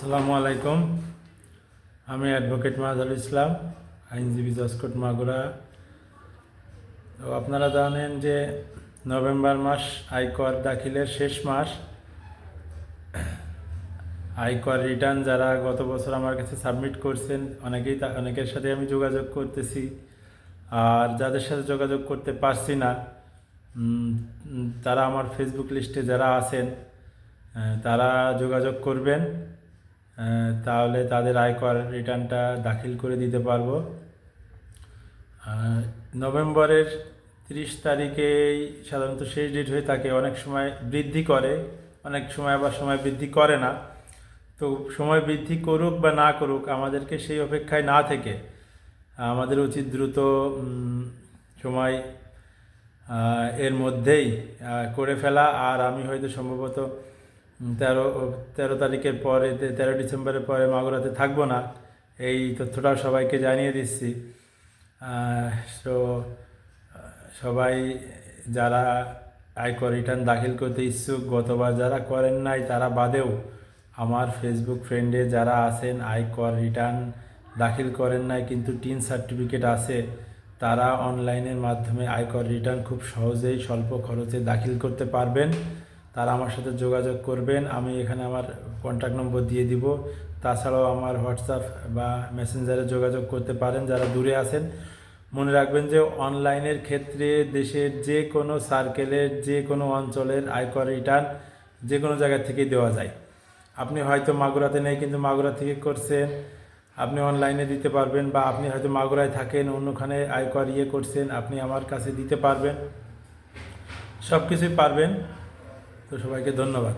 আসসালামু আলাইকুম। আমি অ্যাডভোকেট মাহাদুল ইসলাম, আইনজীবী জজকোর্ট মাগুরা। তো আপনারা জানেন যে নভেম্বর মাস আয়কর দাখিলের শেষ মাস। আয়কর রিটার্ন যারা গত বছর আমার কাছে সাবমিট করছেন অনেকের সাথে আমি যোগাযোগ করতেছি, আর যাদের সাথে যোগাযোগ করতে পারছি না তারা আমার ফেসবুক লিস্টে যারা আছেন তারা যোগাযোগ করবেন, তাহলে তাদের আয়কর রিটার্নটা দাখিল করে দিতে পারবো। নভেম্বরের 30 তারিখেই সাধারণত শেষ ডেট হয়ে থাকে। অনেক সময় বৃদ্ধি করে, অনেক সময় আবার সময় বৃদ্ধি করে না। তো সময় বৃদ্ধি করুক বা না করুক, আমাদেরকে সেই অপেক্ষায় না থেকে আমাদের উচিত দ্রুত সময় এর মধ্যেই করে ফেলা। আর আমি হয়তো সম্ভবত 13 তারিখের পরে, 13 ডিসেম্বরের পরে মাগুরাতে থাকবো না, এই তথ্যটাও সবাইকে জানিয়ে দিচ্ছি। তো সবাই যারা আয়কর রিটার্ন দাখিল করতে ইচ্ছুক, গতবার যারা করেন নাই তারা বাদেও আমার ফেসবুক ফ্রেন্ডে যারা আছেন আয়কর রিটার্ন দাখিল করেন নাই কিন্তু টিন সার্টিফিকেট আছে, তারা অনলাইনের মাধ্যমে আয়কর রিটার্ন খুব সহজেই স্বল্প খরচে দাখিল করতে পারবেন। তারা আমার সাথে যোগাযোগ করবেন, আমি এখানে আমার কন্ট্যাক্ট নম্বর দিয়ে দিব। তাছাড়াও আমার হোয়াটসঅ্যাপ বা মেসেঞ্জারে যোগাযোগ করতে পারেন যারা দূরে আছেন। মনে রাখবেন যে অনলাইনের ক্ষেত্রে দেশের যে কোনো সার্কেলের যে কোনো অঞ্চলের আয়কর রিটার্ন যে কোনো জায়গা থেকেই দেওয়া যায়। আপনি হয়তো মাগুরাতে নেই কিন্তু মাগুরা থেকে করছেন, আপনি অনলাইনে দিতে পারবেন, বা আপনি হয়তো মাগুরায় থাকেন অন্যখানে আয়কর করছেন, আপনি আমার কাছে দিতে পারবেন, সব কিছুই পারবেন। তো সবাইকে ধন্যবাদ।